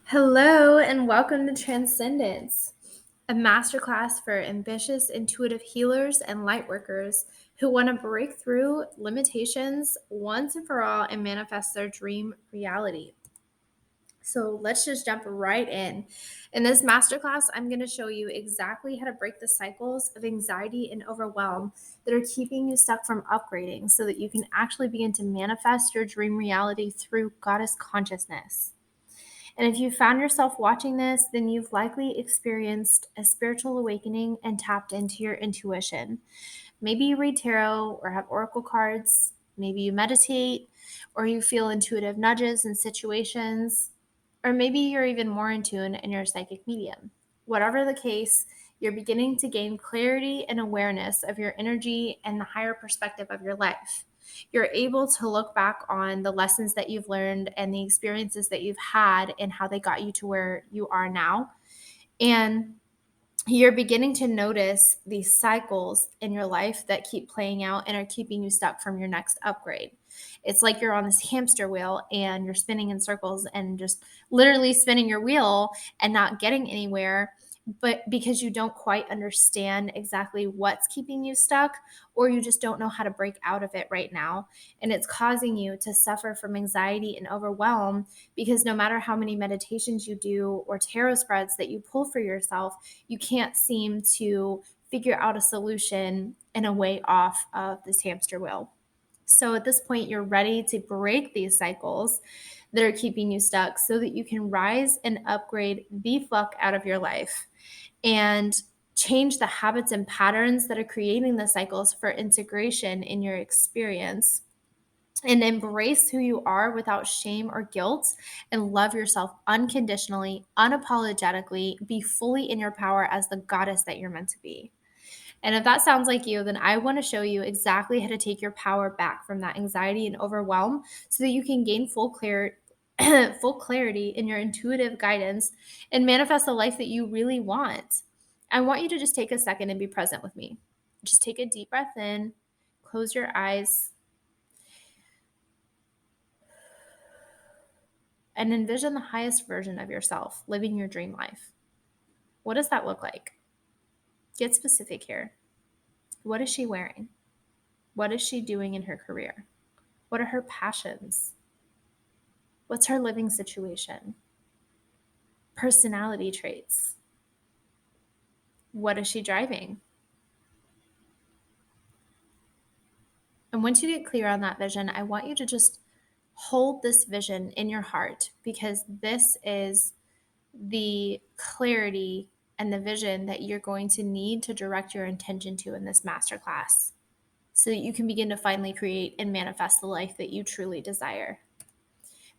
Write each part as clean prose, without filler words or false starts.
Hello, and welcome to Transcendence, a masterclass for ambitious, intuitive healers and lightworkers who want to break through limitations once and for all and manifest their dream reality. So let's just jump right in. In this masterclass, I'm going to show you exactly how to break the cycles of anxiety and overwhelm that are keeping you stuck from upgrading so that you can actually begin to manifest your dream reality through goddess consciousness. And if you found yourself watching this, then you've likely experienced a spiritual awakening and tapped into your intuition. Maybe you read tarot or have oracle cards. Maybe you meditate or you feel intuitive nudges in situations. Or maybe you're even more in tune and you're a psychic medium. Whatever the case, you're beginning to gain clarity and awareness of your energy and the higher perspective of your life. You're able to look back on the lessons that you've learned and the experiences that you've had and how they got you to where you are now. And you're beginning to notice these cycles in your life that keep playing out and are keeping you stuck from your next upgrade. It's like you're on this hamster wheel and you're spinning in circles and just literally spinning your wheel and not getting anywhere, but because you don't quite understand exactly what's keeping you stuck, or you just don't know how to break out of it right now. And it's causing you to suffer from anxiety and overwhelm because no matter how many meditations you do or tarot spreads that you pull for yourself, you can't seem to figure out a solution and a way off of this hamster wheel. So at this point, you're ready to break these cycles that are keeping you stuck so that you can rise and upgrade the fuck out of your life and change the habits and patterns that are creating the cycles for integration in your experience, and embrace who you are without shame or guilt, and love yourself unconditionally, unapologetically, be fully in your power as the goddess that you're meant to be. And if that sounds like you, then I want to show you exactly how to take your power back from that anxiety and overwhelm so that you can gain full clarity in your intuitive guidance and manifest the life that you really want. I want you to just take a second and be present with me. Just take a deep breath in, close your eyes, and envision the highest version of yourself living your dream life. What does that look like? Get specific here. What is she wearing? What is she doing in her career? What are her passions? What's her living situation? Personality traits. What is she driving? And once you get clear on that vision, I want you to just hold this vision in your heart, because this is the clarity and the vision that you're going to need to direct your intention to in this masterclass so that you can begin to finally create and manifest the life that you truly desire.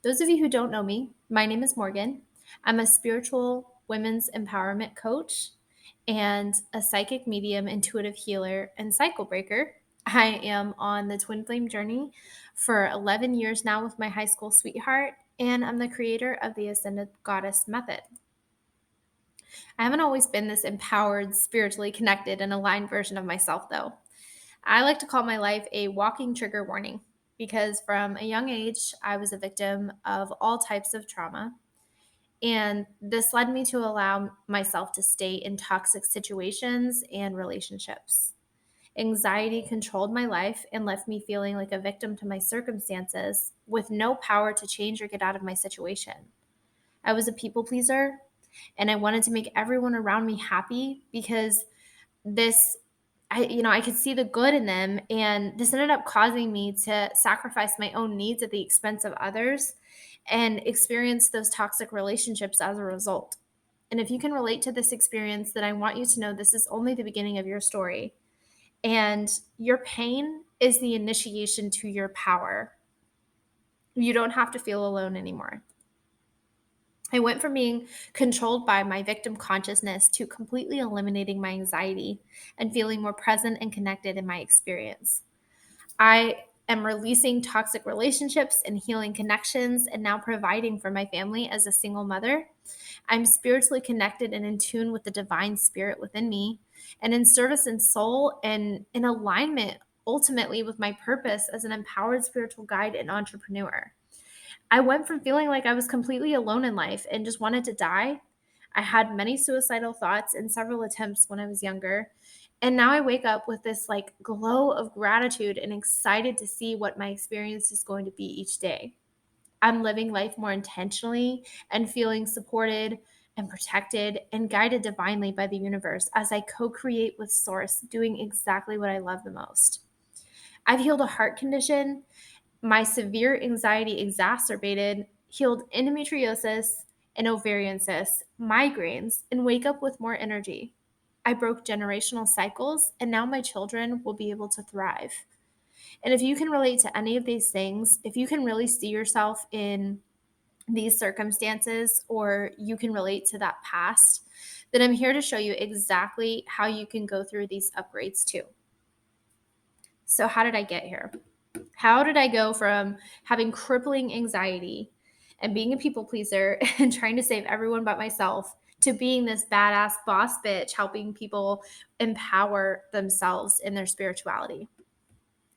Those of you who don't know me, my name is Morgan. I'm a spiritual women's empowerment coach and a psychic medium, intuitive healer, and cycle breaker. I am on the twin flame journey for 11 years now with my high school sweetheart, and I'm the creator of the Ascended Goddess Method. I haven't always been this empowered, spiritually connected, and aligned version of myself, though. I like to call my life a walking trigger warning because from a young age, I was a victim of all types of trauma. And this led me to allow myself to stay in toxic situations and relationships. Anxiety controlled my life and left me feeling like a victim to my circumstances with no power to change or get out of my situation. I was a people pleaser and I wanted to make everyone around me happy because I could see the good in them, and this ended up causing me to sacrifice my own needs at the expense of others and experience those toxic relationships as a result. And if you can relate to this experience, then I want you to know this is only the beginning of your story. And your pain is the initiation to your power. You don't have to feel alone anymore. I went from being controlled by my victim consciousness to completely eliminating my anxiety and feeling more present and connected in my experience. I am releasing toxic relationships and healing connections and now providing for my family as a single mother. I'm spiritually connected and in tune with the divine spirit within me and in service and soul and in alignment ultimately with my purpose as an empowered spiritual guide and entrepreneur. I went from feeling like I was completely alone in life and just wanted to die. I had many suicidal thoughts and several attempts when I was younger. And now I wake up with this like glow of gratitude and excited to see what my experience is going to be each day. I'm living life more intentionally and feeling supported and protected and guided divinely by the universe as I co create with Source, doing exactly what I love the most. I've healed a heart condition, my severe anxiety exacerbated, healed endometriosis and ovarian cysts, migraines, and wake up with more energy. I broke generational cycles, and now my children will be able to thrive. And if you can relate to any of these things, if you can really see yourself in these circumstances, or you can relate to that past, then I'm here to show you exactly how you can go through these upgrades too. So, how did I get here? How did I go from having crippling anxiety and being a people pleaser and trying to save everyone but myself to being this badass boss bitch helping people empower themselves in their spirituality?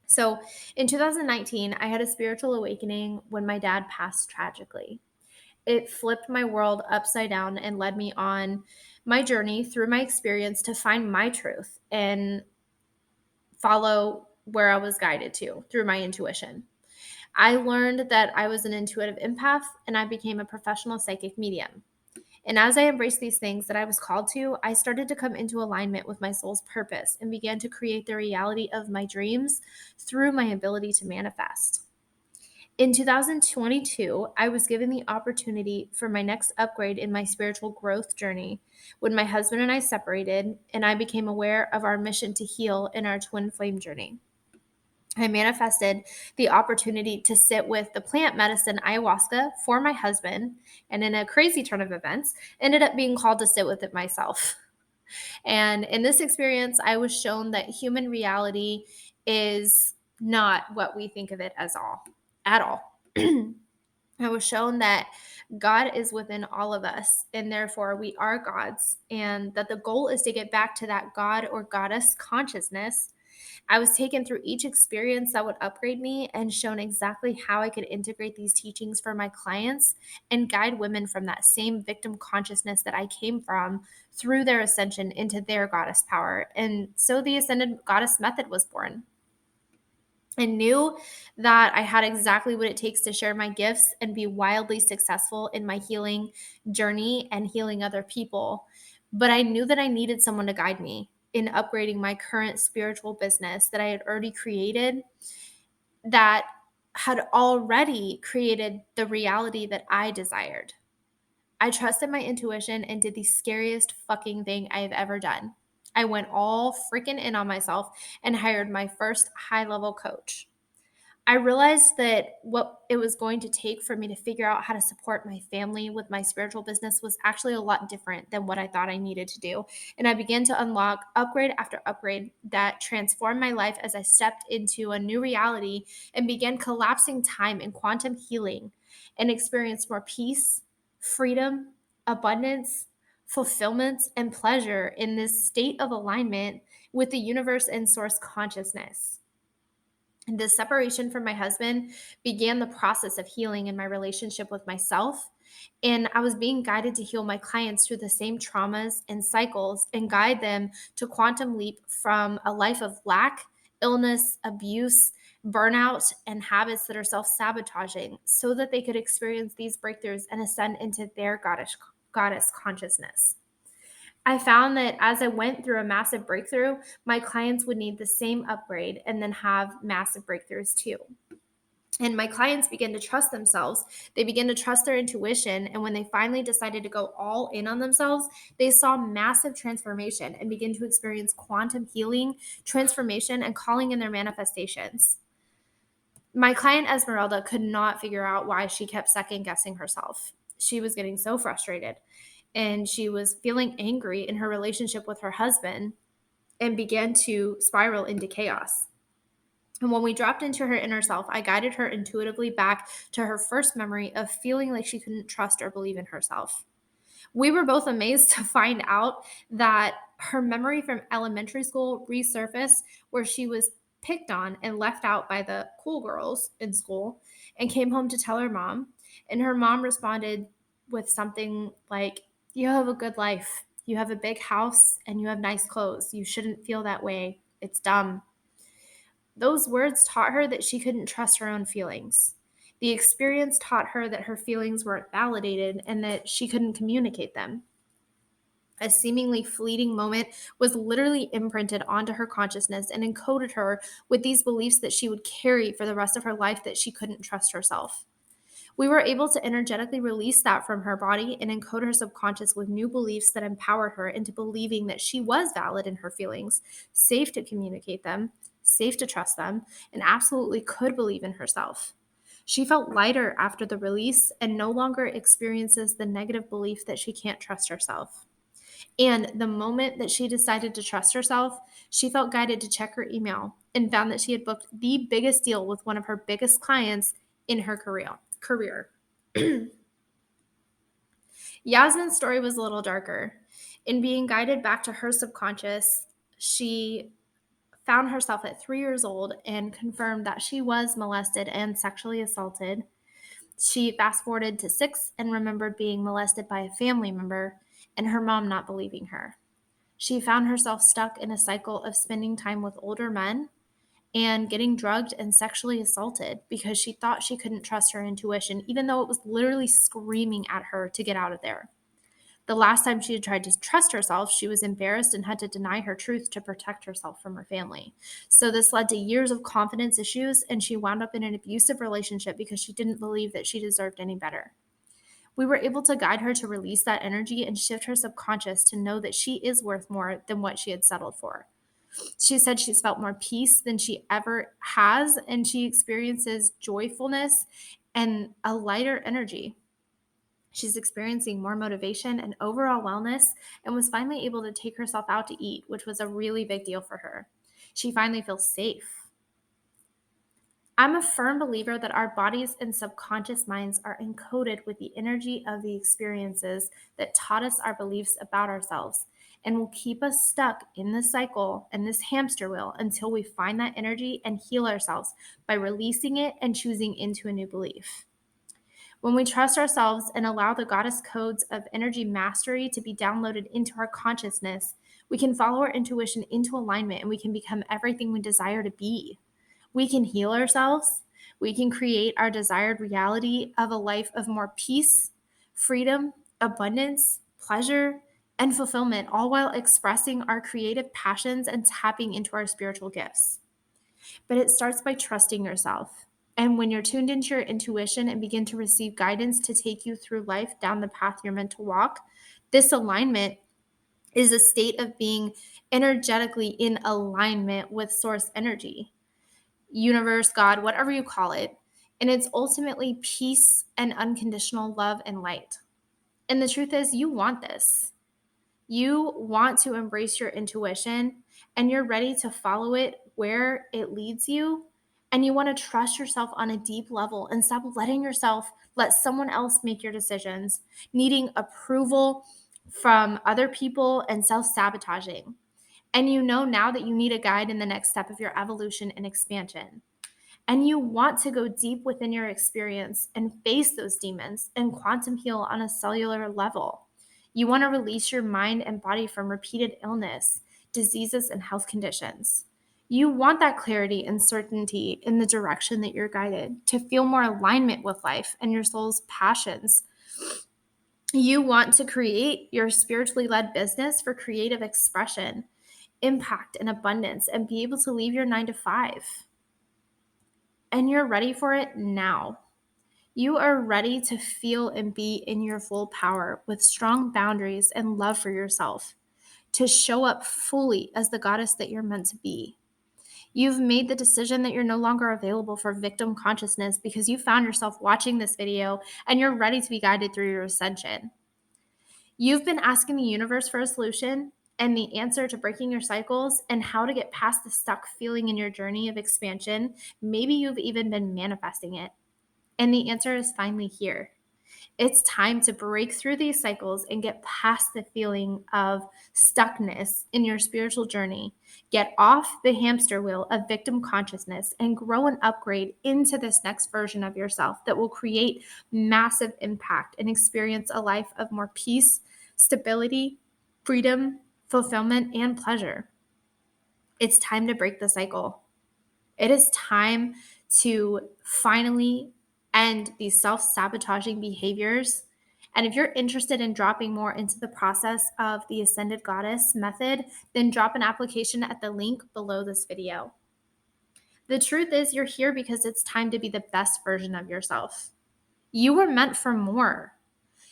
So in 2019, I had a spiritual awakening when my dad passed tragically. It flipped my world upside down and led me on my journey through my experience to find my truth and follow where I was guided to through my intuition. I learned that I was an intuitive empath and I became a professional psychic medium. And as I embraced these things that I was called to, I started to come into alignment with my soul's purpose and began to create the reality of my dreams through my ability to manifest. In 2022, I was given the opportunity for my next upgrade in my spiritual growth journey when my husband and I separated, and I became aware of our mission to heal in our twin flame journey. I manifested the opportunity to sit with the plant medicine ayahuasca for my husband, and in a crazy turn of events, ended up being called to sit with it myself. And in this experience, I was shown that human reality is not what we think of it as all at all. I was shown that God is within all of us, and therefore we are gods, and that the goal is to get back to that God or goddess consciousness. I was taken through each experience that would upgrade me and shown exactly how I could integrate these teachings for my clients and guide women from that same victim consciousness that I came from through their ascension into their goddess power. And so the Ascended Goddess Method was born. I knew that I had exactly what it takes to share my gifts and be wildly successful in my healing journey and healing other people. But I knew that I needed someone to guide me in upgrading my current spiritual business that I had already created, that had already created the reality that I desired. I trusted my intuition and did the scariest fucking thing I have ever done. I went all freaking in on myself and hired my first high level coach. I realized that what it was going to take for me to figure out how to support my family with my spiritual business was actually a lot different than what I thought I needed to do. And I began to unlock upgrade after upgrade that transformed my life as I stepped into a new reality and began collapsing time and quantum healing and experienced more peace, freedom, abundance, fulfillment, and pleasure in this state of alignment with the universe and source consciousness. The separation from my husband began the process of healing in my relationship with myself. And I was being guided to heal my clients through the same traumas and cycles and guide them to quantum leap from a life of lack, illness, abuse, burnout, and habits that are self sabotaging so that they could experience these breakthroughs and ascend into their goddess consciousness. I found that as I went through a massive breakthrough, my clients would need the same upgrade and then have massive breakthroughs too. And my clients begin to trust themselves. They begin to trust their intuition. And when they finally decided to go all in on themselves, they saw massive transformation and begin to experience quantum healing, transformation, and calling in their manifestations. My client Esmeralda could not figure out why she kept second guessing herself. She was getting so frustrated and she was feeling angry in her relationship with her husband and began to spiral into chaos. And when we dropped into her inner self, I guided her intuitively back to her first memory of feeling like she couldn't trust or believe in herself. We were both amazed to find out that her memory from elementary school resurfaced, where she was picked on and left out by the cool girls in school and came home to tell her mom. And her mom responded with something like, "You have a good life. You have a big house and you have nice clothes. You shouldn't feel that way. It's dumb." Those words taught her that she couldn't trust her own feelings. The experience taught her that her feelings weren't validated and that she couldn't communicate them. A seemingly fleeting moment was literally imprinted onto her consciousness and encoded her with these beliefs that she would carry for the rest of her life, that she couldn't trust herself. We were able to energetically release that from her body and encode her subconscious with new beliefs that empowered her into believing that she was valid in her feelings, safe to communicate them, safe to trust them, and absolutely could believe in herself. She felt lighter after the release and no longer experiences the negative belief that she can't trust herself. And the moment that she decided to trust herself, she felt guided to check her email and found that she had booked the biggest deal with one of her biggest clients in her career. Yasmin's story was a little darker. In being guided back to her subconscious, she found herself at 3 years old and confirmed that she was molested and sexually assaulted. She fast forwarded to 6 and remembered being molested by a family member and her mom not believing her. She found herself stuck in a cycle of spending time with older men and getting drugged and sexually assaulted because she thought she couldn't trust her intuition, even though it was literally screaming at her to get out of there. The last time she had tried to trust herself, she was embarrassed and had to deny her truth to protect herself from her family. So this led to years of confidence issues, and she wound up in an abusive relationship because she didn't believe that she deserved any better. We were able to guide her to release that energy and shift her subconscious to know that she is worth more than what she had settled for. She said she's felt more peace than she ever has, and she experiences joyfulness and a lighter energy. She's experiencing more motivation and overall wellness and was finally able to take herself out to eat, which was a really big deal for her. She finally feels safe. I'm a firm believer that our bodies and subconscious minds are encoded with the energy of the experiences that taught us our beliefs about ourselves and will keep us stuck in this cycle and this hamster wheel until we find that energy and heal ourselves by releasing it and choosing into a new belief. When we trust ourselves and allow the goddess codes of energy mastery to be downloaded into our consciousness, we can follow our intuition into alignment and we can become everything we desire to be. We can heal ourselves. We can create our desired reality of a life of more peace, freedom, abundance, pleasure, and fulfillment, all while expressing our creative passions and tapping into our spiritual gifts. But it starts by trusting yourself. And when you're tuned into your intuition and begin to receive guidance to take you through life down the path you're meant to walk, this alignment is a state of being energetically in alignment with source energy, universe, God, whatever you call it. And it's ultimately peace and unconditional love and light. And the truth is, you want this. You want to embrace your intuition and you're ready to follow it where it leads you. And you want to trust yourself on a deep level and stop letting yourself let someone else make your decisions, needing approval from other people and self-sabotaging. And you know now that you need a guide in the next step of your evolution and expansion. And you want to go deep within your experience and face those demons and quantum heal on a cellular level. You want to release your mind and body from repeated illness, diseases, and health conditions. You want that clarity and certainty in the direction that you're guided, to feel more alignment with life and your soul's passions. You want to create your spiritually led business for creative expression, impact, and abundance, and be able to leave your 9 to 5. And you're ready for it now. You are ready to feel and be in your full power with strong boundaries and love for yourself, to show up fully as the goddess that you're meant to be. You've made the decision that you're no longer available for victim consciousness because you found yourself watching this video and you're ready to be guided through your ascension. You've been asking the universe for a solution and the answer to breaking your cycles and how to get past the stuck feeling in your journey of expansion. Maybe you've even been manifesting it. And the answer is finally here. It's time to break through these cycles and get past the feeling of stuckness in your spiritual journey. Get off the hamster wheel of victim consciousness and grow and upgrade into this next version of yourself that will create massive impact and experience a life of more peace, stability, freedom, fulfillment, and pleasure. It's time to break the cycle. It is time to finally end these self-sabotaging behaviors. And if you're interested in dropping more into the process of the Ascended Goddess method, then drop an application at the link below this video. The truth is, you're here because it's time to be the best version of yourself. You were meant for more.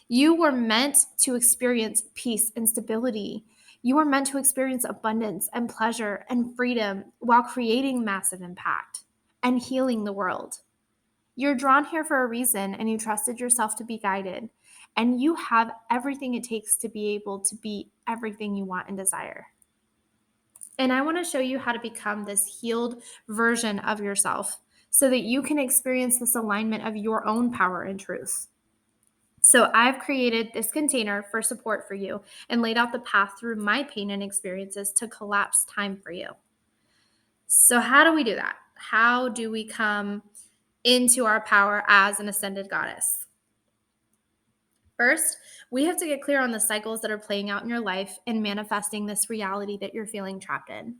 You were meant to experience peace and stability. You were meant to experience abundance and pleasure and freedom while creating massive impact and healing the world. You're drawn here for a reason, and you trusted yourself to be guided. And you have everything it takes to be able to be everything you want and desire. And I want to show you how to become this healed version of yourself so that you can experience this alignment of your own power and truth. So I've created this container for support for you and laid out the path through my pain and experiences to collapse time for you. So how do we do that? How do we come into our power as an ascended goddess? First, we have to get clear on the cycles that are playing out in your life and manifesting this reality that you're feeling trapped in.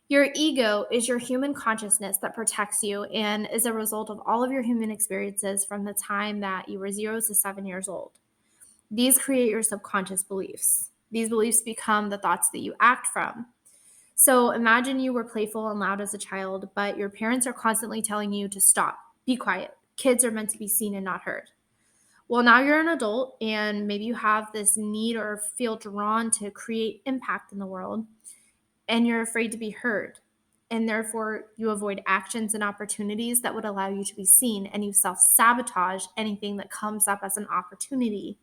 Your ego is your human consciousness that protects you and is a result of all of your human experiences from the time that you were 0 to 7 years old. These create your subconscious beliefs. These beliefs become the thoughts that you act from. So imagine you were playful and loud as a child, but your parents are constantly telling you to stop, be quiet. Kids are meant to be seen and not heard. Well, now you're an adult and maybe you have this need or feel drawn to create impact in the world, and you're afraid to be heard. And therefore, you avoid actions and opportunities that would allow you to be seen, and you self-sabotage anything that comes up as an opportunity.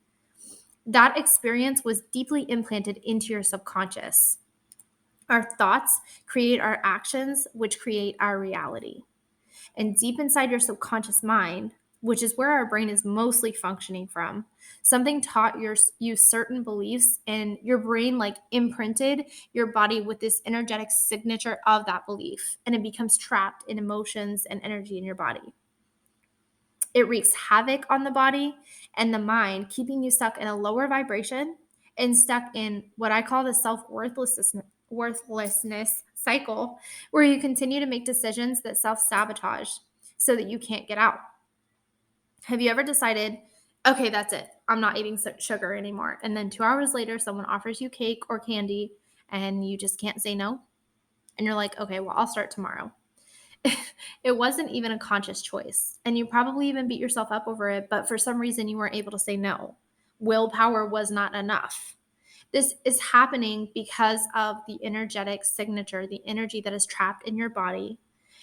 That experience was deeply implanted into your subconscious. Our thoughts create our actions, which create our reality. And deep inside your subconscious mind, which is where our brain is mostly functioning from, something taught you certain beliefs, and your brain imprinted your body with this energetic signature of that belief, and it becomes trapped in emotions and energy in your body. It wreaks havoc on the body and the mind, keeping you stuck in a lower vibration and stuck in what I call the worthlessness cycle, where you continue to make decisions that self-sabotage so that you can't get out. Have you ever decided, okay, that's it, I'm not eating sugar anymore, and then 2 hours later someone offers you cake or candy and you just can't say no? And you're like, okay, well, I'll start tomorrow. It wasn't even a conscious choice. And you probably even beat yourself up over it, but for some reason you weren't able to say no. Willpower was not enough. This is happening because of the energetic signature, the energy that is trapped in your body.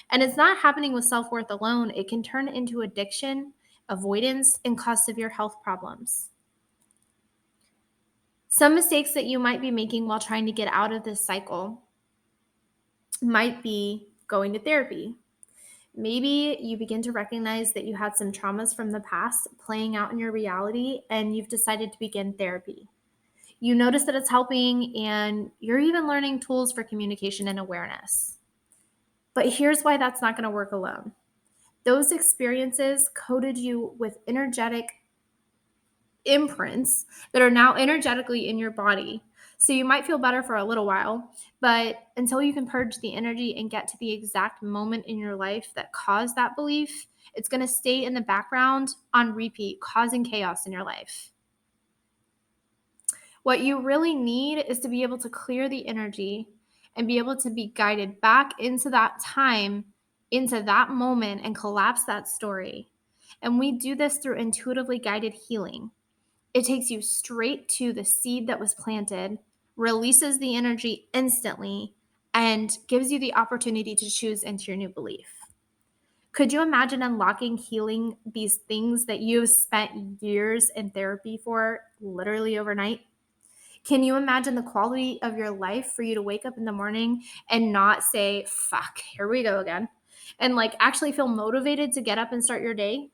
And it's not happening with self-worth alone. It can turn into addiction, avoidance, and cause severe health problems. Some mistakes that you might be making while trying to get out of this cycle might be going to therapy. Maybe you begin to recognize that you had some traumas from the past playing out in your reality, and you've decided to begin therapy. You notice that it's helping, and you're even learning tools for communication and awareness. But here's why that's not going to work alone. Those experiences coded you with energetic imprints that are now energetically in your body. So you might feel better for a little while, but until you can purge the energy and get to the exact moment in your life that caused that belief, it's going to stay in the background on repeat, causing chaos in your life. What you really need is to be able to clear the energy and be able to be guided back into that time, into that moment, and collapse that story. And we do this through intuitively guided healing. It takes you straight to the seed that was planted, releases the energy instantly, and gives you the opportunity to choose into your new belief. Could you imagine unlocking healing these things that you've spent years in therapy for literally overnight? Can you imagine the quality of your life for you to wake up in the morning and not say, fuck, here we go again, and actually feel motivated to get up and start your day?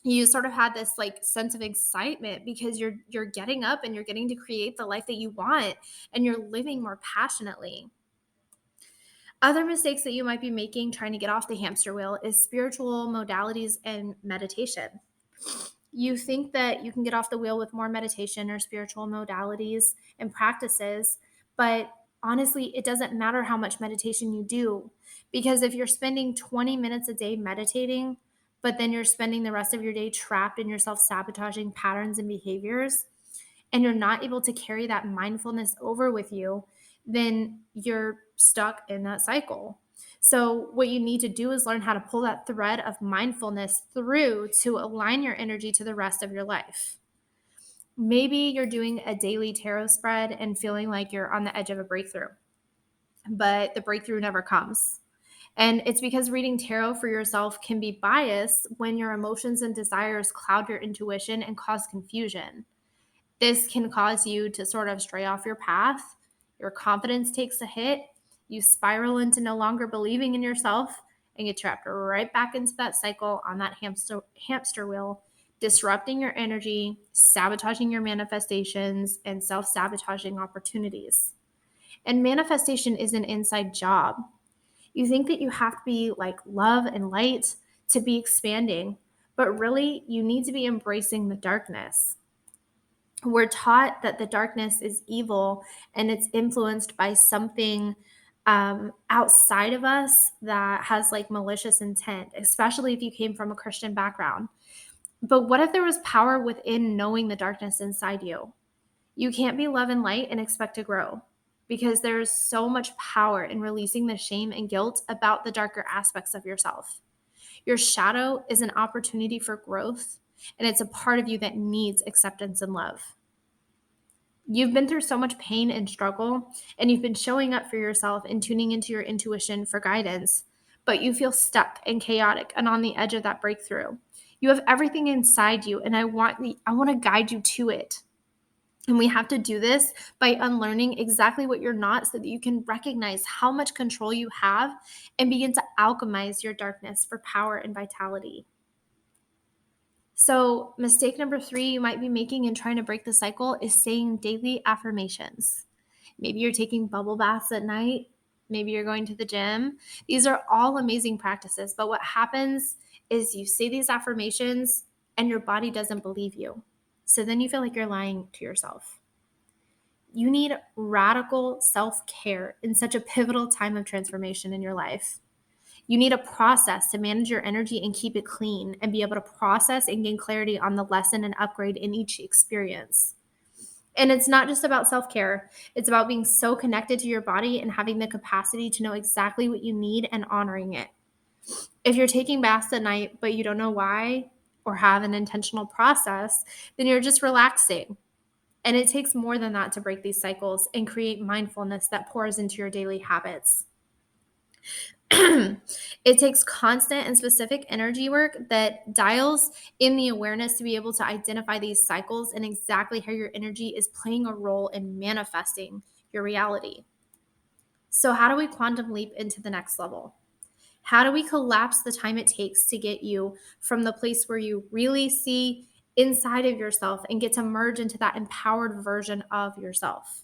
You sort of had this like sense of excitement because you're getting up and you're getting to create the life that you want, and you're living more passionately. Other mistakes that you might be making trying to get off the hamster wheel is spiritual modalities and meditation. You think that you can get off the wheel with more meditation or spiritual modalities and practices, but honestly, it doesn't matter how much meditation you do, because if you're spending 20 minutes a day meditating, but then you're spending the rest of your day trapped in your self sabotaging patterns and behaviors, and you're not able to carry that mindfulness over with you, then you're stuck in that cycle. So, what you need to do is learn how to pull that thread of mindfulness through to align your energy to the rest of your life. Maybe you're doing a daily tarot spread and feeling like you're on the edge of a breakthrough, but the breakthrough never comes. And it's because reading tarot for yourself can be biased when your emotions and desires cloud your intuition and cause confusion. This can cause you to sort of stray off your path. Your confidence takes a hit. You spiral into no longer believing in yourself and get trapped right back into that cycle on that hamster wheel, disrupting your energy, sabotaging your manifestations, and self sabotaging opportunities. And manifestation is an inside job. You think that you have to be like love and light to be expanding, but really, you need to be embracing the darkness. We're taught that the darkness is evil and it's influenced by something outside of us that has like malicious intent, especially if you came from a Christian background. But what if there was power within knowing the darkness inside you? You can't be love and light and expect to grow, because there's so much power in releasing the shame and guilt about the darker aspects of yourself. Your shadow is an opportunity for growth, and it's a part of you that needs acceptance and love. You've been through so much pain and struggle, and you've been showing up for yourself and tuning into your intuition for guidance, but you feel stuck and chaotic and on the edge of that breakthrough. You have everything inside you, and I want to guide you to it. And we have to do this by unlearning exactly what you're not, so that you can recognize how much control you have and begin to alchemize your darkness for power and vitality. So, mistake number 3 you might be making in trying to break the cycle is saying daily affirmations. Maybe you're taking bubble baths at night. Maybe you're going to the gym. These are all amazing practices. But what happens is you say these affirmations and your body doesn't believe you. So then you feel like you're lying to yourself. You need radical self care in such a pivotal time of transformation in your life. You need a process to manage your energy and keep it clean and be able to process and gain clarity on the lesson and upgrade in each experience. And it's not just about self care, it's about being so connected to your body and having the capacity to know exactly what you need and honoring it. If you're taking baths at night, but you don't know why or have an intentional process, then you're just relaxing. And it takes more than that to break these cycles and create mindfulness that pours into your daily habits. It takes constant and specific energy work that dials in the awareness to be able to identify these cycles and exactly how your energy is playing a role in manifesting your reality. So, how do we quantum leap into the next level? How do we collapse the time it takes to get you from the place where you really see inside of yourself and get to merge into that empowered version of yourself?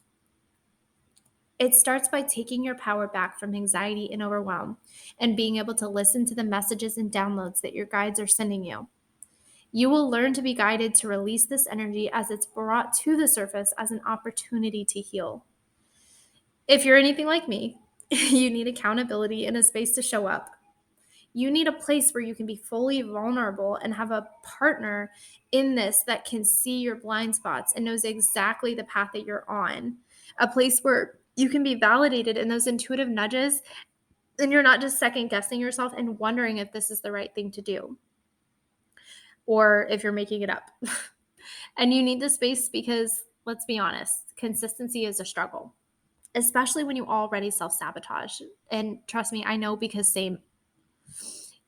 It starts by taking your power back from anxiety and overwhelm and being able to listen to the messages and downloads that your guides are sending you. You will learn to be guided to release this energy as it's brought to the surface as an opportunity to heal. If you're anything like me, you need accountability and a space to show up. You need a place where you can be fully vulnerable and have a partner in this that can see your blind spots and knows exactly the path that you're on. A place where you can be validated in those intuitive nudges and you're not just second guessing yourself and wondering if this is the right thing to do or if you're making it up. And you need the space because, let's be honest, consistency is a struggle, especially when you already self-sabotage. And trust me, I know, because same.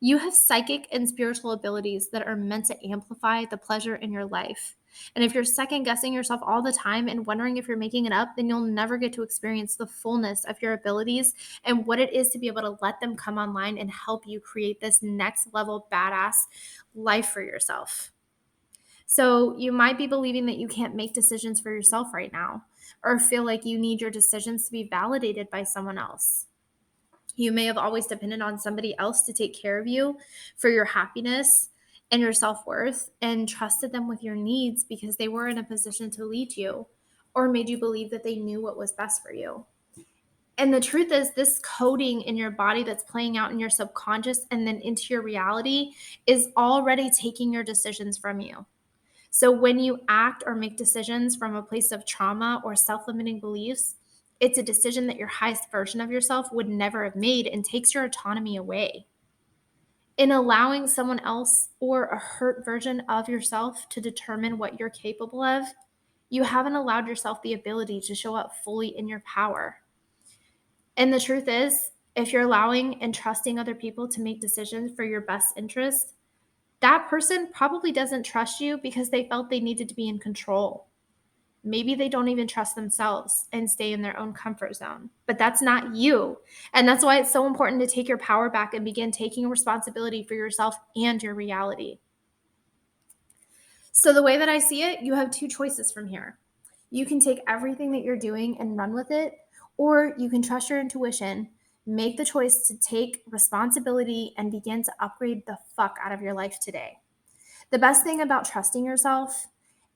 You have psychic and spiritual abilities that are meant to amplify the pleasure in your life. And if you're second guessing yourself all the time and wondering if you're making it up, then you'll never get to experience the fullness of your abilities and what it is to be able to let them come online and help you create this next level badass life for yourself. So you might be believing that you can't make decisions for yourself right now, or feel like you need your decisions to be validated by someone else. You may have always depended on somebody else to take care of you for your happiness and your self-worth, and trusted them with your needs because they were in a position to lead you or made you believe that they knew what was best for you. And the truth is, this coding in your body that's playing out in your subconscious and then into your reality is already taking your decisions from you. So when you act or make decisions from a place of trauma or self-limiting beliefs, it's a decision that your highest version of yourself would never have made and takes your autonomy away. In allowing someone else or a hurt version of yourself to determine what you're capable of, you haven't allowed yourself the ability to show up fully in your power. And the truth is, if you're allowing and trusting other people to make decisions for your best interest, that person probably doesn't trust you because they felt they needed to be in control. Maybe they don't even trust themselves and stay in their own comfort zone. But that's not you. And that's why it's so important to take your power back and begin taking responsibility for yourself and your reality. So, the way that I see it, you have two choices from here. You can take everything that you're doing and run with it, or you can trust your intuition, make the choice to take responsibility, and begin to upgrade the fuck out of your life today. The best thing about trusting yourself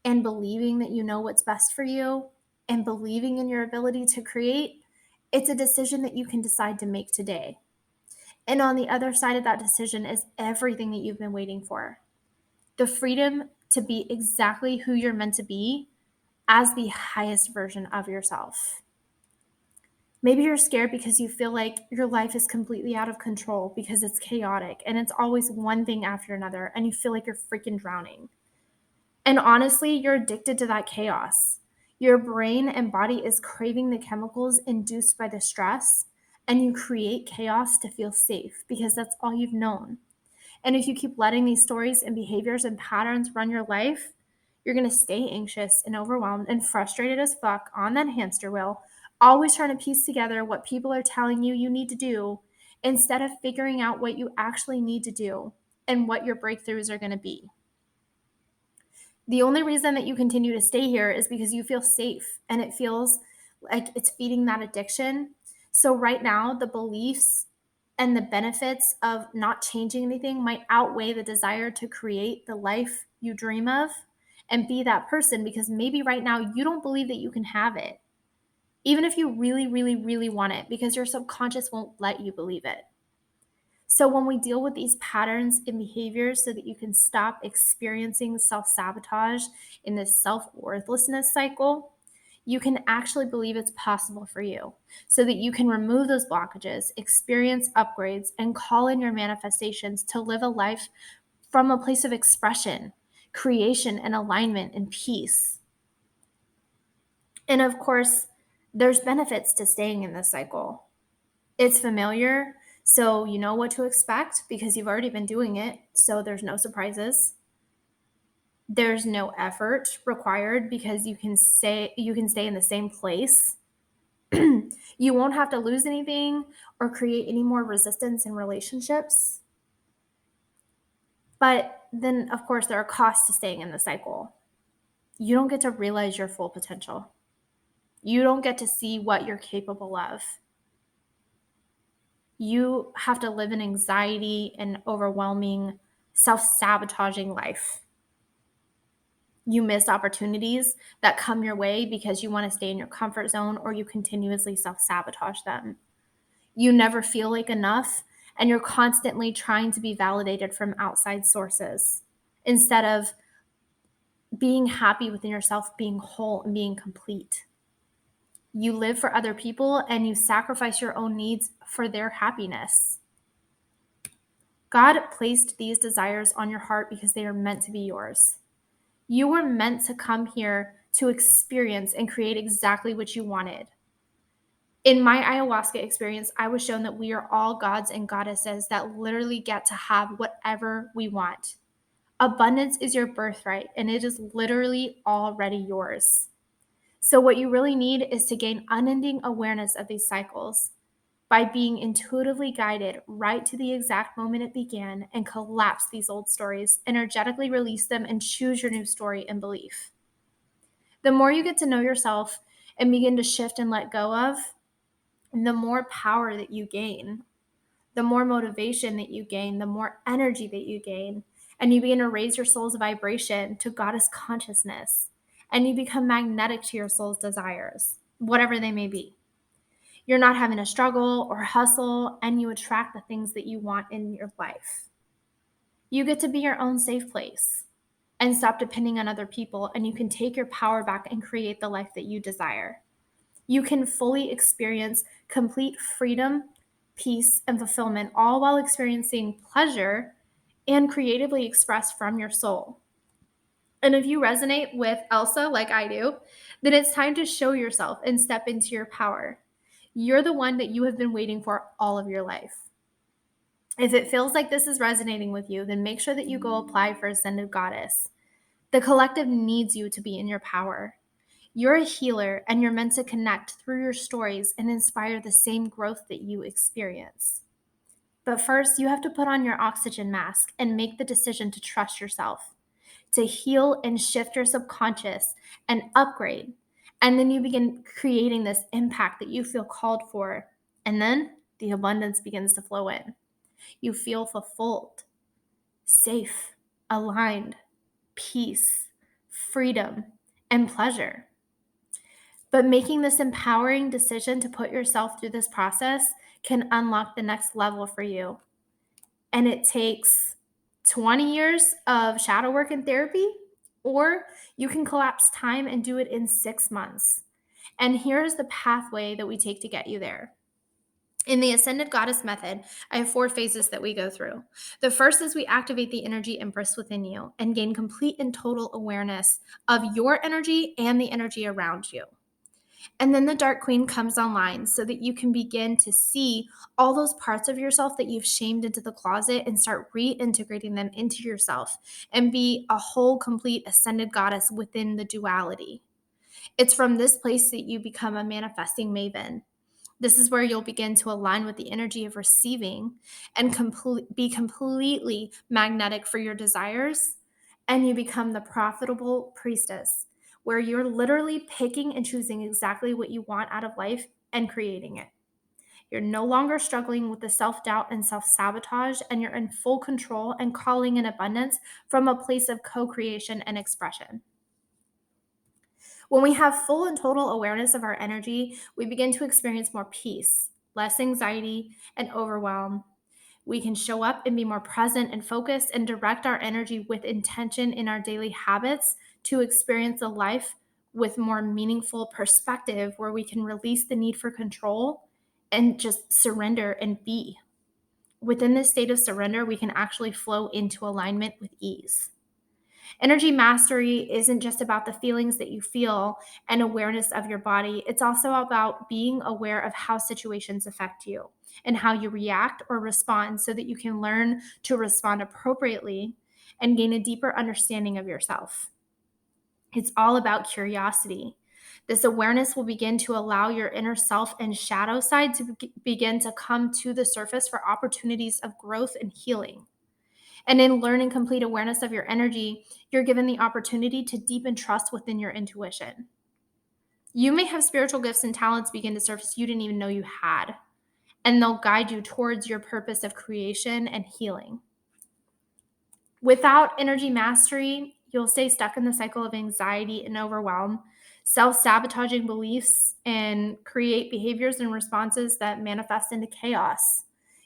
and believing that you know what's best for you and believing in your ability to create, it's a decision that you can decide to make today. And on the other side of that decision is everything that you've been waiting for. The freedom to be exactly who you're meant to be as the highest version of yourself. Maybe you're scared because you feel like your life is completely out of control because it's chaotic and it's always one thing after another and you feel like you're freaking drowning. And honestly, you're addicted to that chaos. Your brain and body is craving the chemicals induced by the stress, and you create chaos to feel safe because that's all you've known. And if you keep letting these stories and behaviors and patterns run your life, you're going to stay anxious and overwhelmed and frustrated as fuck on that hamster wheel, always trying to piece together what people are telling you you need to do instead of figuring out what you actually need to do and what your breakthroughs are going to be. The only reason that you continue to stay here is because you feel safe and it feels like it's feeding that addiction. So, right now, the beliefs and the benefits of not changing anything might outweigh the desire to create the life you dream of and be that person, because maybe right now you don't believe that you can have it, even if you really, really, really want it, because your subconscious won't let you believe it. So, when we deal with these patterns and behaviors so that you can stop experiencing self sabotage in this self worthlessness cycle, you can actually believe it's possible for you so that you can remove those blockages, experience upgrades, and call in your manifestations to live a life from a place of expression, creation, and alignment and peace. And of course, there's benefits to staying in this cycle. It's familiar, so you know what to expect because you've already been doing it, so there's no surprises. There's no effort required because you can stay in the same place. You won't have to lose anything or create any more resistance in relationships. But then, of course, there are costs to staying in the cycle. You don't get to realize your full potential. You don't get to see what you're capable of. You have to live in anxiety and overwhelming, self-sabotaging life. You miss opportunities that come your way because you want to stay in your comfort zone, or you continuously self-sabotage them. You never feel like enough, and you're constantly trying to be validated from outside sources instead of being happy within yourself, being whole, and being complete. You live for other people and you sacrifice your own needs for their happiness. God placed these desires on your heart because they are meant to be yours. You were meant to come here to experience and create exactly what you wanted. In my ayahuasca experience, I was shown that we are all gods and goddesses that literally get to have whatever we want. Abundance is your birthright, and it is literally already yours. So what you really need is to gain unending awareness of these cycles by being intuitively guided right to the exact moment it began, and collapse these old stories, energetically release them, and choose your new story and belief. The more you get to know yourself and begin to shift and let go of, the more power that you gain, the more motivation that you gain, the more energy that you gain, and you begin to raise your soul's vibration to goddess consciousness, and you become magnetic to your soul's desires, whatever they may be. You're not having to struggle or hustle, and you attract the things that you want in your life. You get to be your own safe place and stop depending on other people, and you can take your power back and create the life that you desire. You can fully experience complete freedom, peace, and fulfillment, all while experiencing pleasure and creatively expressed from your soul. And if you resonate with Elsa like I do, then it's time to show yourself and step into your power. You're the one that you have been waiting for all of your life. If it feels like this is resonating with you, then make sure that you go apply for Ascended Goddess. The collective needs you to be in your power. You're a healer, and you're meant to connect through your stories and inspire the same growth that you experience. But first, you have to put on your oxygen mask and make the decision to trust yourself, to heal and shift your subconscious and upgrade. And then you begin creating this impact that you feel called for. And then the abundance begins to flow in. You feel fulfilled, safe, aligned, peace, freedom, and pleasure. But making this empowering decision to put yourself through this process can unlock the next level for you. And it takes 20 years of shadow work and therapy, or you can collapse time and do it in 6 months. And here's the pathway that we take to get you there. In the Ascended Goddess method, I have 4 phases that we go through. The first is we activate the energy empress within you and gain complete and total awareness of your energy and the energy around you. And then the Dark Queen comes online so that you can begin to see all those parts of yourself that you've shamed into the closet and start reintegrating them into yourself and be a whole, complete ascended goddess within the duality. It's from this place that you become a manifesting maven. This is where you'll begin to align with the energy of receiving and be completely magnetic for your desires. And you become the profitable priestess, where you're literally picking and choosing exactly what you want out of life and creating it. You're no longer struggling with the self-doubt and self-sabotage, and you're in full control and calling in abundance from a place of co-creation and expression. When we have full and total awareness of our energy, we begin to experience more peace, less anxiety, and overwhelm. We can show up and be more present and focused and direct our energy with intention in our daily habits to experience a life with more meaningful perspective, where we can release the need for control and just surrender and be. Within this state of surrender, we can actually flow into alignment with ease. Energy mastery isn't just about the feelings that you feel and awareness of your body. It's also about being aware of how situations affect you and how you react or respond, so that you can learn to respond appropriately and gain a deeper understanding of yourself. It's all about curiosity. This awareness will begin to allow your inner self and shadow side to begin to come to the surface for opportunities of growth and healing. And in learning complete awareness of your energy, you're given the opportunity to deepen trust within your intuition. You may have spiritual gifts and talents begin to surface you didn't even know you had, and they'll guide you towards your purpose of creation and healing. Without energy mastery, you'll stay stuck in the cycle of anxiety and overwhelm, self-sabotaging beliefs, and create behaviors and responses that manifest into chaos,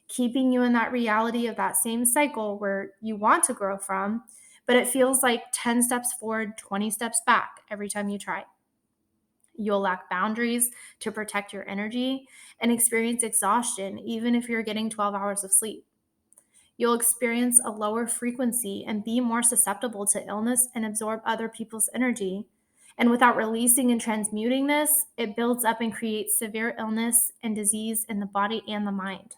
keeping you in that reality of that same cycle where you want to grow from, but it feels like 10 steps forward, 20 steps back every time you try. You'll lack boundaries to protect your energy and experience exhaustion, even if you're getting 12 hours of sleep. You'll experience a lower frequency and be more susceptible to illness and absorb other people's energy. And without releasing and transmuting this, it builds up and creates severe illness and disease in the body and the mind.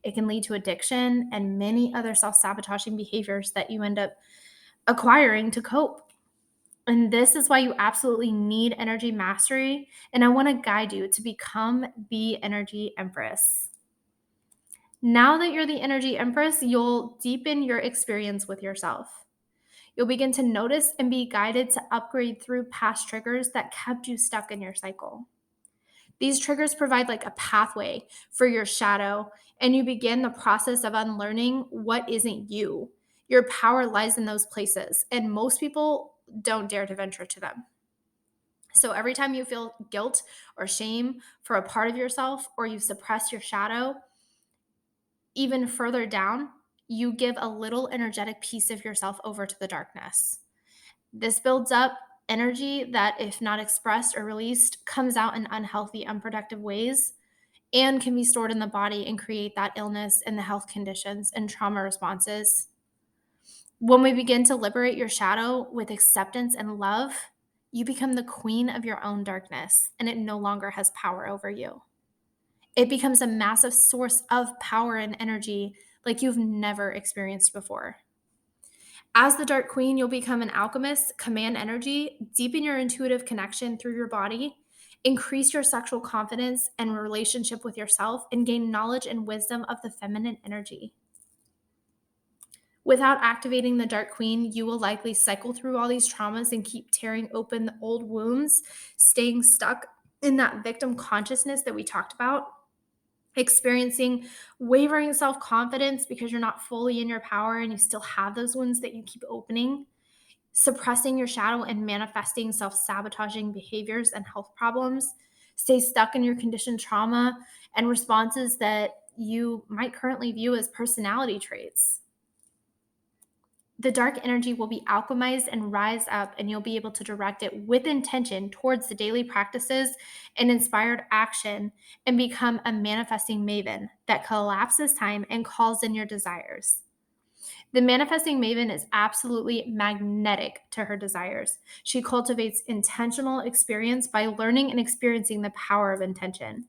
It can lead to addiction and many other self-sabotaging behaviors that you end up acquiring to cope. And this is why you absolutely need energy mastery. And I want to guide you to become the energy empress. Now that you're the energy empress, you'll deepen your experience with yourself. You'll begin to notice and be guided to upgrade through past triggers that kept you stuck in your cycle. These triggers provide like a pathway for your shadow, and you begin the process of unlearning what isn't you. Your power lies in those places, and most people don't dare to venture to them. So every time you feel guilt or shame for a part of yourself, or you suppress your shadow, even further down, you give a little energetic piece of yourself over to the darkness. This builds up energy that, if not expressed or released, comes out in unhealthy, unproductive ways and can be stored in the body and create that illness and the health conditions and trauma responses. When we begin to liberate your shadow with acceptance and love, you become the queen of your own darkness, and it no longer has power over you. It becomes a massive source of power and energy like you've never experienced before. As the Dark Queen, you'll become an alchemist, command energy, deepen your intuitive connection through your body, increase your sexual confidence and relationship with yourself, and gain knowledge and wisdom of the feminine energy. Without activating the Dark Queen, you will likely cycle through all these traumas and keep tearing open the old wounds, staying stuck in that victim consciousness that we talked about, experiencing wavering self-confidence because you're not fully in your power and you still have those wounds that you keep opening, suppressing your shadow and manifesting self-sabotaging behaviors and health problems, stay stuck in your conditioned trauma and responses that you might currently view as personality traits. The dark energy will be alchemized and rise up, and you'll be able to direct it with intention towards the daily practices and inspired action and become a manifesting maven that collapses time and calls in your desires. The manifesting maven is absolutely magnetic to her desires. She cultivates intentional experience by learning and experiencing the power of intention.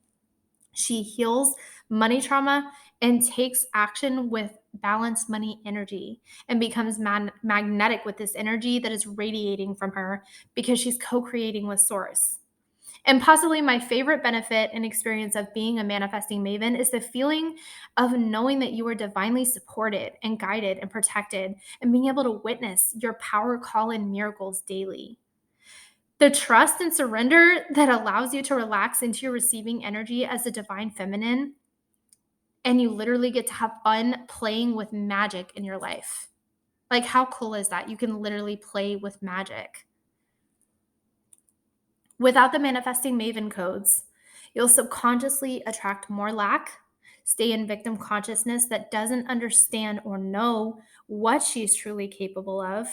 She heals money trauma and takes action with balanced money energy and becomes magnetic with this energy that is radiating from her because she's co-creating with source. And possibly my favorite benefit and experience of being a manifesting maven is the feeling of knowing that you are divinely supported and guided and protected, and being able to witness your power call in miracles daily. The trust and surrender that allows you to relax into your receiving energy as a divine feminine, and you literally get to have fun playing with magic in your life. Like, how cool is that? You can literally play with magic. Without the manifesting maven codes, you'll subconsciously attract more lack, stay in victim consciousness that doesn't understand or know what she's truly capable of,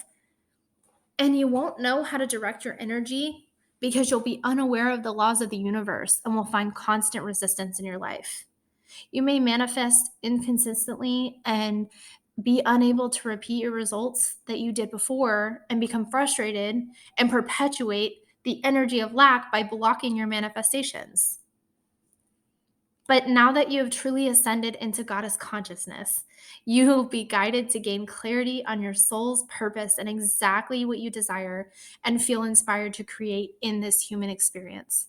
and you won't know how to direct your energy because you'll be unaware of the laws of the universe and will find constant resistance in your life. You may manifest inconsistently and be unable to repeat your results that you did before and become frustrated and perpetuate the energy of lack by blocking your manifestations. But now that you have truly ascended into goddess consciousness, you will be guided to gain clarity on your soul's purpose and exactly what you desire and feel inspired to create in this human experience.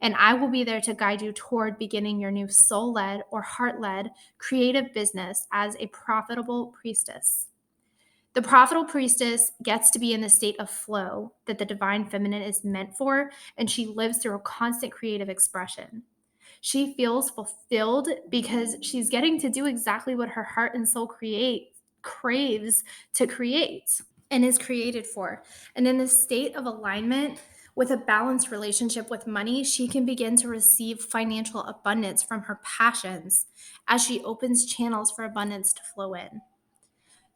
And I will be there to guide you toward beginning your new soul-led or heart-led creative business as a profitable priestess. The profitable priestess gets to be in the state of flow that the divine feminine is meant for, and she lives through a constant creative expression. She feels fulfilled because she's getting to do exactly what her heart and soul craves to create and is created for. And in this state of alignment with a balanced relationship with money, she can begin to receive financial abundance from her passions as she opens channels for abundance to flow in.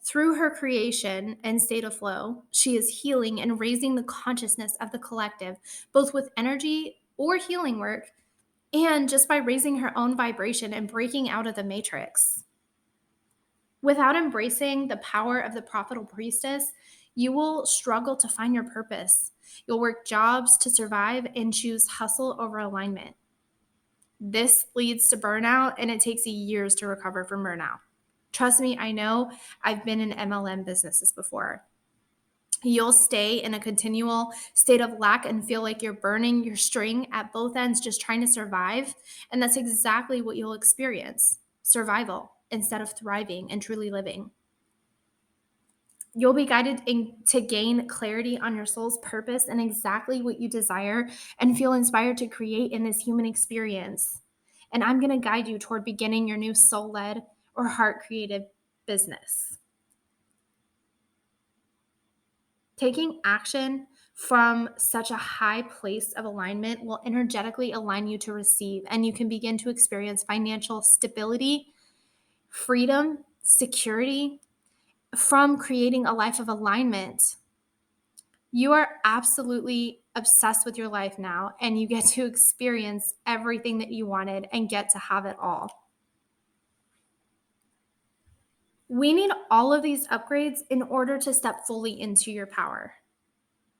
Through her creation and state of flow, she is healing and raising the consciousness of the collective, both with energy or healing work, and just by raising her own vibration and breaking out of the matrix. Without embracing the power of the profitable priestess, you will struggle to find your purpose. You'll work jobs to survive and choose hustle over alignment. This leads to burnout, and it takes years to recover from burnout. Trust me, I know. I've been in MLM businesses before. You'll stay in a continual state of lack and feel like you're burning your string at both ends just trying to survive. And that's exactly what you'll experience: survival instead of thriving and truly living. You'll be guided to gain clarity on your soul's purpose and exactly what you desire and feel inspired to create in this human experience. And I'm going to guide you toward beginning your new soul led or heart created business. Taking action from such a high place of alignment will energetically align you to receive, and you can begin to experience financial stability, freedom, security from creating a life of alignment. You are absolutely obsessed with your life now, and you get to experience everything that you wanted and get to have it all. We need all of these upgrades in order to step fully into your power.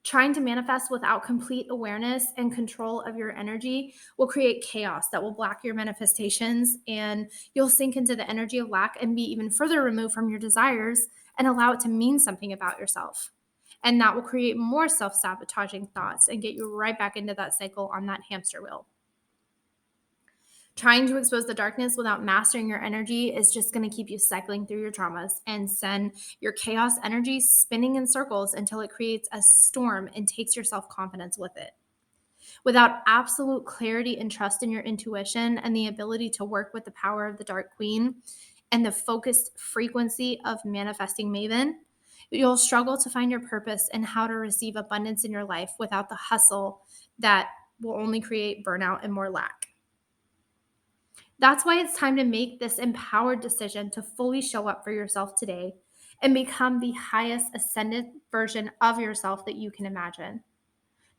Trying to manifest without complete awareness and control of your energy will create chaos that will block your manifestations, and you'll sink into the energy of lack and be even further removed from your desires and allow it to mean something about yourself. And that will create more self-sabotaging thoughts and get you right back into that cycle on that hamster wheel. Trying to expose the darkness without mastering your energy is just going to keep you cycling through your traumas and send your chaos energy spinning in circles until it creates a storm and takes your self-confidence with it. Without absolute clarity and trust in your intuition and the ability to work with the power of the Dark Queen and the focused frequency of Manifesting Maven, you'll struggle to find your purpose and how to receive abundance in your life without the hustle that will only create burnout and more lack. That's why it's time to make this empowered decision to fully show up for yourself today and become the highest ascended version of yourself that you can imagine.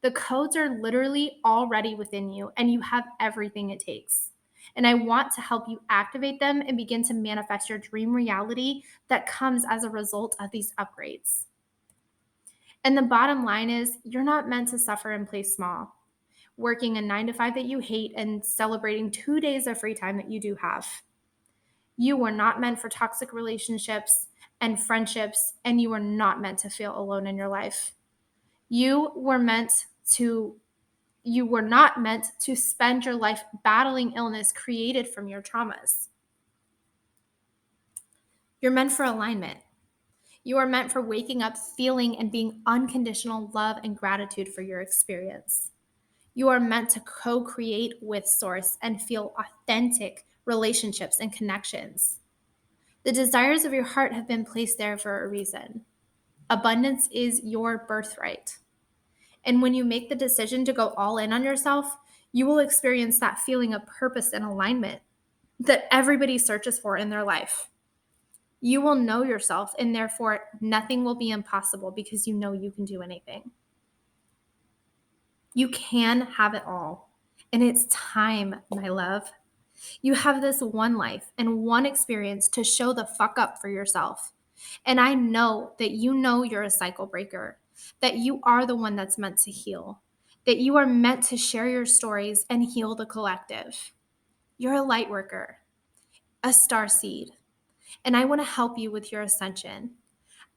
The codes are literally already within you, and you have everything it takes. And I want to help you activate them and begin to manifest your dream reality that comes as a result of these upgrades. And the bottom line is, you're not meant to suffer and play small, working a 9 to 5 that you hate and celebrating 2 days of free time that you do have. You were not meant for toxic relationships and friendships, and you were not meant to feel alone in your life. You were not meant to spend your life battling illness created from your traumas. You're meant for alignment. You are meant for waking up, feeling, and being unconditional love and gratitude for your experience. You are meant to co-create with Source and feel authentic relationships and connections. The desires of your heart have been placed there for a reason. Abundance is your birthright. And when you make the decision to go all in on yourself, you will experience that feeling of purpose and alignment that everybody searches for in their life. You will know yourself, and therefore nothing will be impossible because you know you can do anything. You can have it all. And it's time, my love. You have this one life and one experience to show the fuck up for yourself. And I know that you know you're a cycle breaker, that you are the one that's meant to heal, that you are meant to share your stories and heal the collective. You're a light worker, a star seed, and I want to help you with your ascension.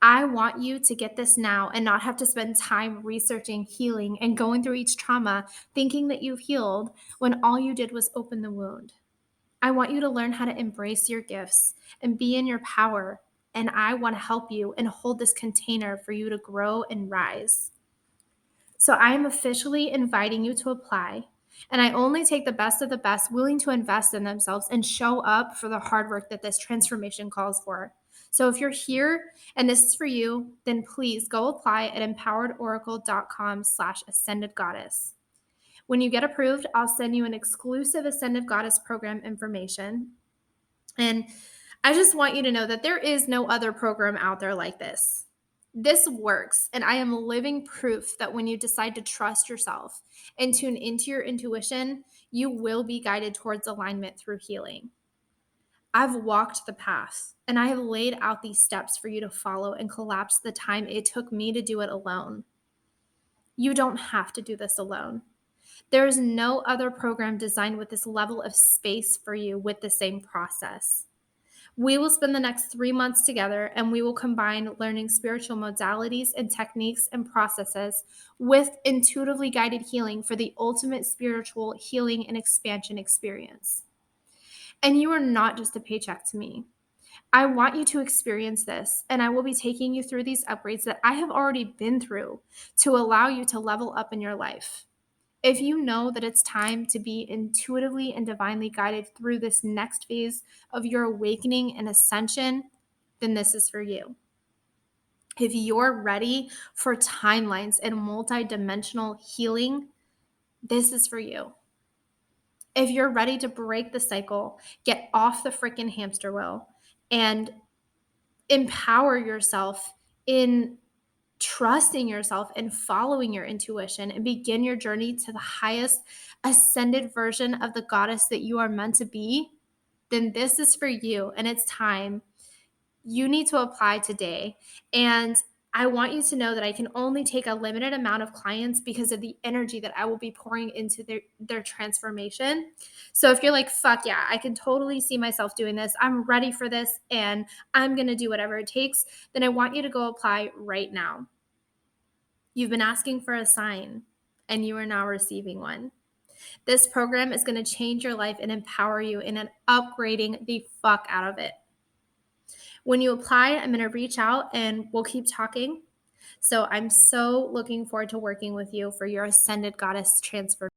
I want you to get this now and not have to spend time researching, healing, and going through each trauma thinking that you've healed when all you did was open the wound. I want you to learn how to embrace your gifts and be in your power. And I want to help you and hold this container for you to grow and rise. So I am officially inviting you to apply. And I only take the best of the best, willing to invest in themselves and show up for the hard work that this transformation calls for. So if you're here and this is for you, then please go apply at empoweredoracle.com/ascendedgoddess. When you get approved, I'll send you an exclusive Ascended Goddess program information. And I just want you to know that there is no other program out there like this. This works, and I am living proof that when you decide to trust yourself and tune into your intuition, you will be guided towards alignment through healing. I've walked the path, and I have laid out these steps for you to follow and collapse the time it took me to do it alone. You don't have to do this alone. There is no other program designed with this level of space for you with the same process. We will spend the next 3 months together and we will combine learning spiritual modalities and techniques and processes with intuitively guided healing for the ultimate spiritual healing and expansion experience. And you are not just a paycheck to me. I want you to experience this, and I will be taking you through these upgrades that I have already been through to allow you to level up in your life. If you know that it's time to be intuitively and divinely guided through this next phase of your awakening and ascension, then this is for you. If you're ready for timelines and multidimensional healing, this is for you. If you're ready to break the cycle, get off the freaking hamster wheel, and empower yourself in trusting yourself and following your intuition and begin your journey to the highest ascended version of the goddess that you are meant to be, then this is for you and it's time. You need to apply today. And I want you to know that I can only take a limited amount of clients because of the energy that I will be pouring into their transformation. So if you're like, fuck yeah, I can totally see myself doing this, I'm ready for this, and I'm going to do whatever it takes, then I want you to go apply right now. You've been asking for a sign, and you are now receiving one. This program is going to change your life and empower you in an upgrading the fuck out of it. When you apply, I'm going to reach out and we'll keep talking. So I'm so looking forward to working with you for your Ascended Goddess transformation.